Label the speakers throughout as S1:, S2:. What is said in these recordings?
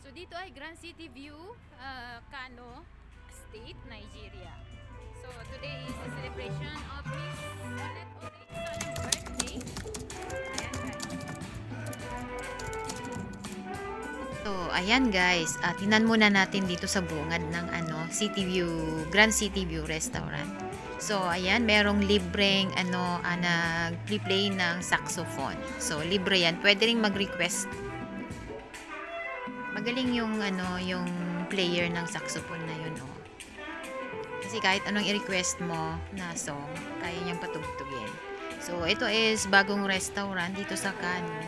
S1: So dito ay Grand City View, Kano State, Nigeria. So today is the celebration of Miss Onet Orit Kano's birthday. Ayan guys. So ayan guys, tingnan muna natin dito sa bungad ng City View, Grand City View Restaurant. So ayan, merong libreng nag-play ng saxophone. So libre yan, pwede ring mag-request. Magaling yung yung player ng saxophone na yun, oh. Kasi kahit anong i-request mo na song, kaya niyang patugtugin. So ito is bagong restaurant dito sa Kano.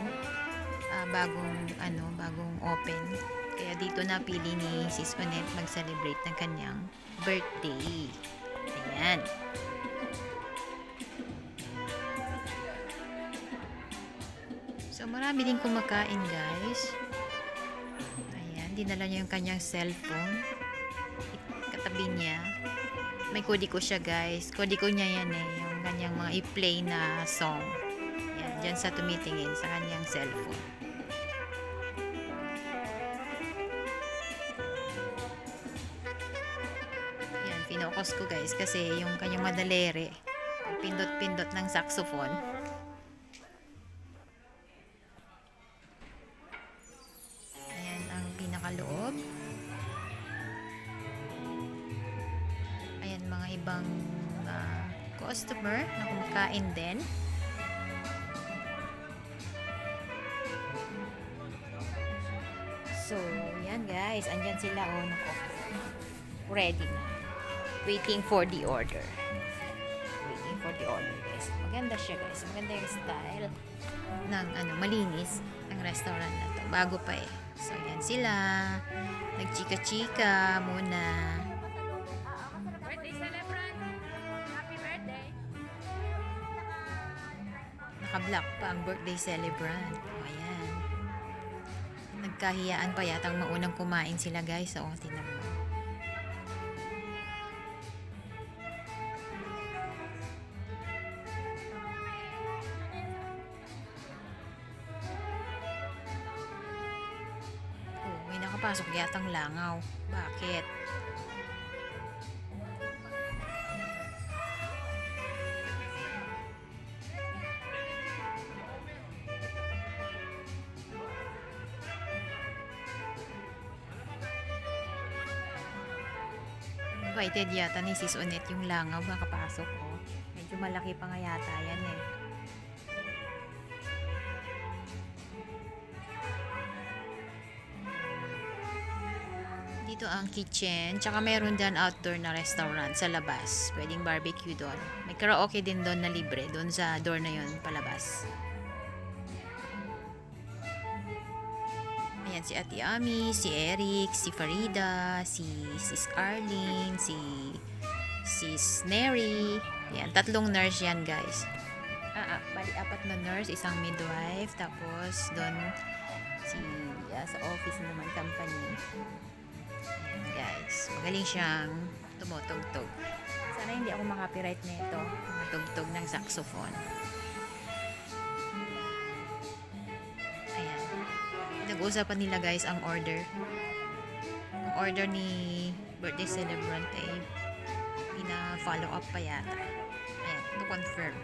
S1: Bagong open. Kaya dito napili ni Sis Onet mag-celebrate ng kanyang birthday. Ayan. So marami din kumakain, guys. Dinala niya yung kanyang cellphone. Katabi niya. May kodiko siya, guys. Kodiko niya yan eh. Yung kanyang mga i-play na song. Yan. Diyan sa tumitingin sa kanyang cellphone. Yan. Pinokos ko, guys. Kasi yung kanyang madalere. Pindot-pindot ng saxophone. Loob. Ayan, mga ibang customer na kumakain din. So, yan guys. Andyan sila, ready na. Waiting for the order. Waiting for the order, guys. Maganda siya, guys. Maganda yung style ng malinis ang restaurant na to. Bago pa eh. So, yan sila. Nagchika-chika muna. Birthday celebrant. Happy birthday. Naka-block pa ang birthday celebrant. O, ayan. Nagkahiyaan pa yatang maunang kumain sila, guys. So, tinan mo. Nakapasok yatang langaw. Bakit? Invited yata ni Sis Onet yung langaw. Nakapasok, oh. Medyo malaki pa nga yata yan eh. Dito ang kitchen, tsaka meron dyan outdoor na restaurant sa labas. Pwedeng barbecue doon. May karaoke din doon na libre, doon sa door na yon palabas. Ayan si Ate Ami, si Eric, si Farida, si Sis Arlene, si Sis Neri. Ayan, 3 nurse yan, guys. Bali 4 na nurse, isang midwife, tapos doon sa office naman company. Guys, magaling siyang tumutugtog. Sana hindi ako makapiright nito, tumutugtog ng saxophone. Ayan. Nag-uusapan nila, guys, ang order. Ang order ni birthday celebrant ay pina-follow up pa yata. Ayan, to confirm.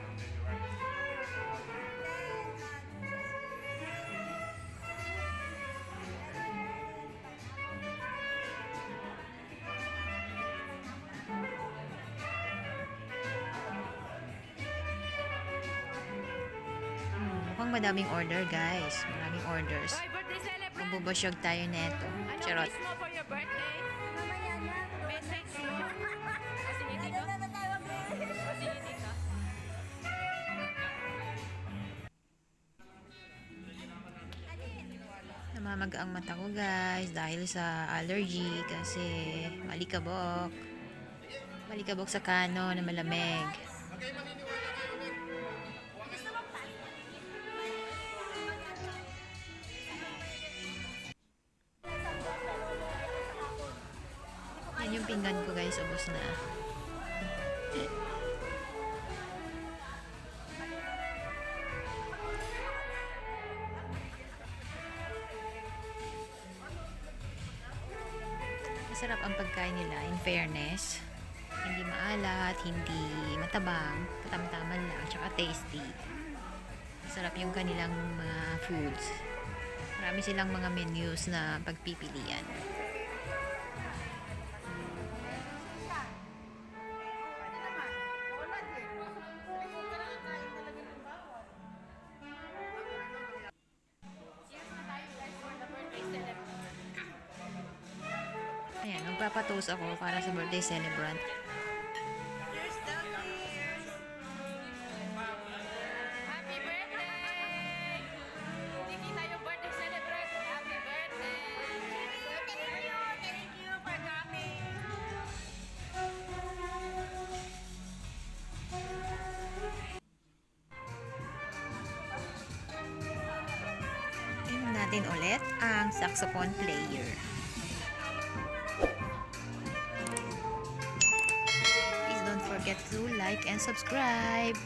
S1: Mukhang madaming order, guys. Maraming orders. Magbubusyog tayo neto. Charot.
S2: Ano wish mo for your birthday? Message mo. Sige dito. Sige dito.
S1: Namamaga ang mata ko, guys, dahil sa allergy kasi malikabok. Malikabok sa Kano na malamig. Yan yung pinggan ko, guys, ubos na. Masarap ang pagkain nila, in fairness. Hindi maalat, hindi matabang, katamtaman lang, tsaka tasty. Masarap yung kanilang mga foods. Marami silang mga menus na pagpipilian. Ayan, magpapatoast ako para sa birthday celebrant.
S2: Happy birthday! Hindi tayo birthday celebrate. Happy birthday! Thank you for coming.
S1: Tingnan natin ulit ang saxophone player. Please don't forget to like and subscribe.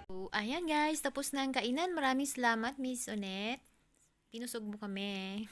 S1: So, ayan guys, tapos na ang kainan. Maraming salamat, Miss Onet. Pinusog mo kami.